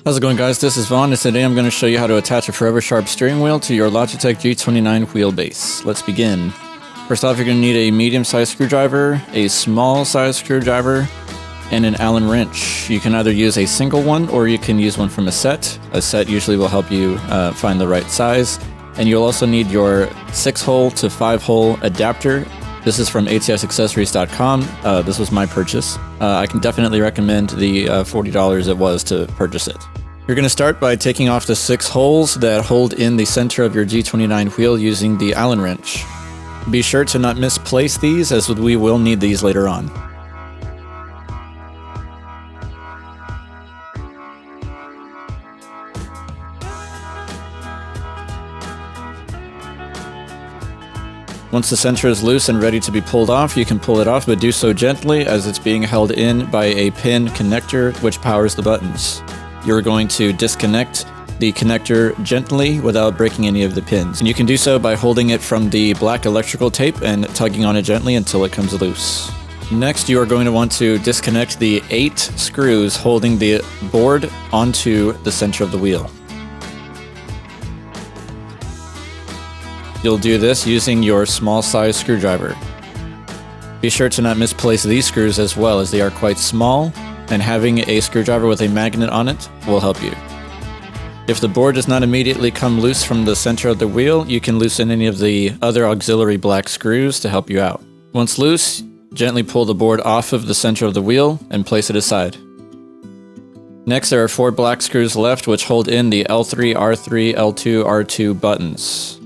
How's it going, guys? This is Vaughn, and today I'm going to show you how to attach a forever sharp steering wheel to your Logitech G29 Wheelbase. Let's begin. First off, you're going to need a medium-sized screwdriver, a small-sized screwdriver, and an Allen wrench. You can either use a single one or you can use one from a set. A set usually will help you find the right size. And you'll also need your 6-hole to 5-hole adapter. This is from ATSAccessories.com. This was my purchase. I can definitely recommend the $40 it was to purchase it. You're going to start by taking off the 6 holes that hold in the center of your G29 wheel using the Allen wrench. Be sure to not misplace these, as we will need these later on. Once the center is loose and ready to be pulled off, you can pull it off, but do so gently as it's being held in by a pin connector which powers the buttons. You're going to disconnect the connector gently without breaking any of the pins. And you can do so by holding it from the black electrical tape and tugging on it gently until it comes loose. Next, you are going to want to disconnect the 8 screws holding the board onto the center of the wheel. You'll do this using your small-sized screwdriver. Be sure to not misplace these screws as well, as they are quite small, and having a screwdriver with a magnet on it will help you. If the board does not immediately come loose from the center of the wheel, you can loosen any of the other auxiliary black screws to help you out. Once loose, gently pull the board off of the center of the wheel and place it aside. Next, there are 4 black screws left which hold in the L3, R3, L2, R2 buttons.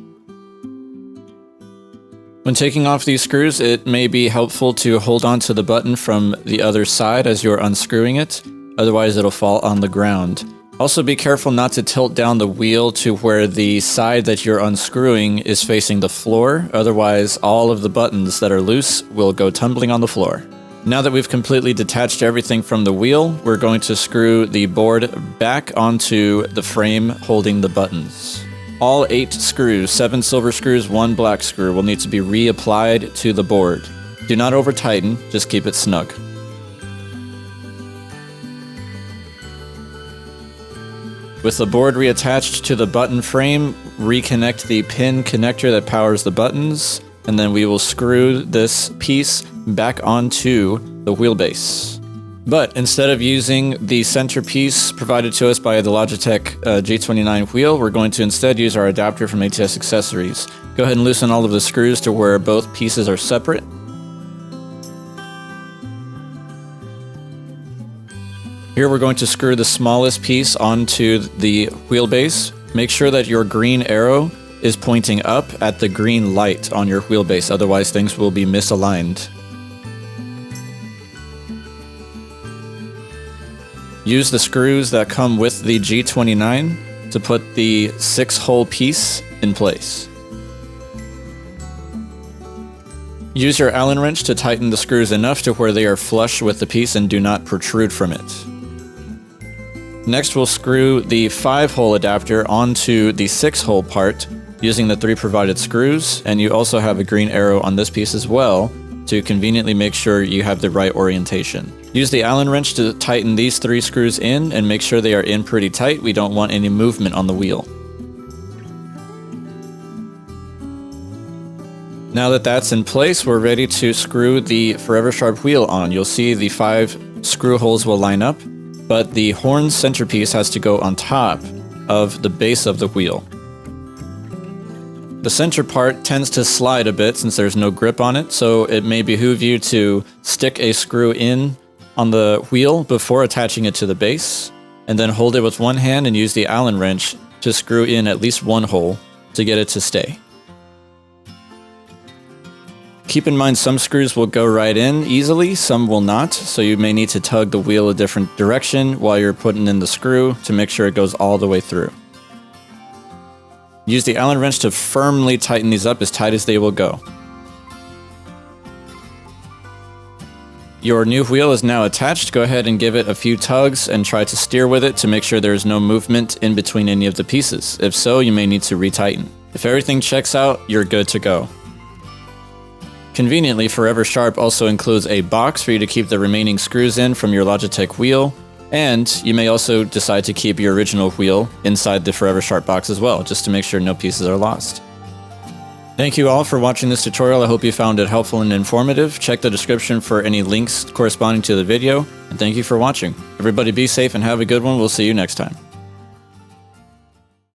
When taking off these screws, it may be helpful to hold on to the button from the other side as you're unscrewing it, otherwise it'll fall on the ground. Also be careful not to tilt down the wheel to where the side that you're unscrewing is facing the floor, otherwise all of the buttons that are loose will go tumbling on the floor. Now that we've completely detached everything from the wheel, we're going to screw the board back onto the frame holding the buttons. All 8 screws, 7 silver screws, 1 black screw, will need to be reapplied to the board. Do not over tighten, just keep it snug. With the board reattached to the button frame, reconnect the pin connector that powers the buttons, and then we will screw this piece back onto the wheelbase. But instead of using the centerpiece provided to us by the Logitech G29 wheel, we're going to instead use our adapter from ATS Accessories. Go ahead and loosen all of the screws to where both pieces are separate. Here we're going to screw the smallest piece onto the wheelbase. Make sure that your green arrow is pointing up at the green light on your wheelbase, otherwise things will be misaligned. Use the screws that come with the G29 to put the 6-hole piece in place. Use your Allen wrench to tighten the screws enough to where they are flush with the piece and do not protrude from it. Next, we'll screw the 5-hole adapter onto the 6-hole part using the 3 provided screws, and you also have a green arrow on this piece as well to conveniently make sure you have the right orientation. Use the Allen wrench to tighten these 3 screws in and make sure they are in pretty tight. We don't want any movement on the wheel. Now that that's in place, we're ready to screw the forever sharp wheel on. You'll see the 5 screw holes will line up, but the horn centerpiece has to go on top of the base of the wheel. The center part tends to slide a bit since there's no grip on it, so it may behoove you to stick a screw in on the wheel before attaching it to the base, and then hold it with one hand and use the Allen wrench to screw in at least 1 hole to get it to stay. Keep in mind some screws will go right in easily, some will not, so you may need to tug the wheel a different direction while you're putting in the screw to make sure it goes all the way through. Use the Allen wrench to firmly tighten these up as tight as they will go. Your new wheel is now attached. Go ahead and give it a few tugs and try to steer with it to make sure there is no movement in between any of the pieces. If so, you may need to retighten. If everything checks out, you're good to go. Conveniently, Forever Sharp also includes a box for you to keep the remaining screws in from your Logitech wheel, And you may also decide to keep your original wheel inside the Forever Sharp box as well, just to make sure no pieces are lost. Thank you all for watching this tutorial. I hope you found it helpful and informative. Check the description for any links corresponding to the video, and thank you for watching. Everybody be safe and have a good one. We'll see you next time.